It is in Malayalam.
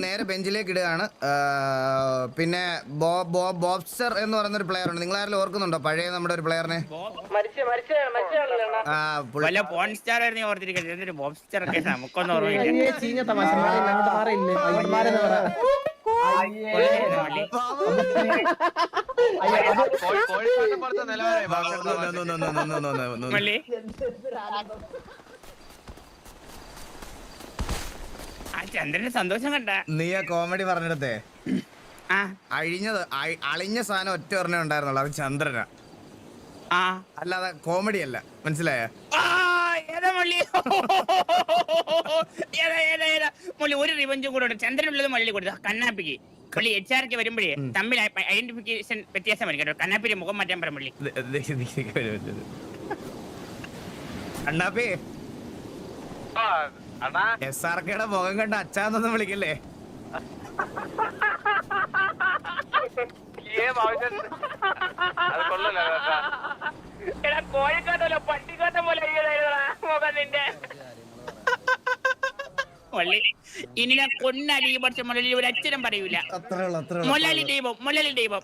നേരെ ബെഞ്ചിലേക്ക് ഇടുകയാണ്. പിന്നെ ബോബ്സ്റ്റർ എന്ന് പറയുന്ന ഒരു പ്ലെയർ ഉണ്ട്. നിങ്ങൾ ആരെങ്കിലും ഓർക്കുന്നുണ്ടോ പഴയ നമ്മുടെ ഒരു പ്ലെയറിനെ? ചന്ദ്രന്റെ സന്തോഷം കണ്ട നീ ആ കോമഡി പറഞ്ഞിടത്തെ അളിഞ്ഞ സാധനം ഒറ്റ ഒരെണ്ണേ ഉണ്ടായിരുന്നുള്ളൂ, അത് ചന്ദ്രനാ. അല്ലാതെ കോമഡി അല്ല, മനസ്സിലായ? ഒരു റിവഞ്ചും കൂടെ ഉണ്ട്. ചന്ദ്രനുള്ളത് മള്ളി കൊടുത്തു കണ്ണാപ്പിക്ക്. മള്ളി HR വരുമ്പോഴേ തമ്മിൽ ഐഡന്റിഫിക്കേഷൻ വ്യത്യാസം വരും കേട്ടോ. കണ്ണാപ്പിന്റെ മുഖം മാറ്റാൻ പറ മള്ളി. കണ്ണാപ്പി SRKയുടെ മുഖം കണ്ട അച്ഛാന്നൊന്നും വിളിക്കല്ലേ? കോഴിക്കാട്ടല്ലോ പട്ടിക്കാട്ടം പോലെ മുഖം നിന്റെ. ഇനി ഞാൻ കൊന്നടി പക്ഷെ മുരളി ഒരു അച്ഛനും പറയൂല. അത്രേ ഉള്ളൂ. മുരളി ദൈവം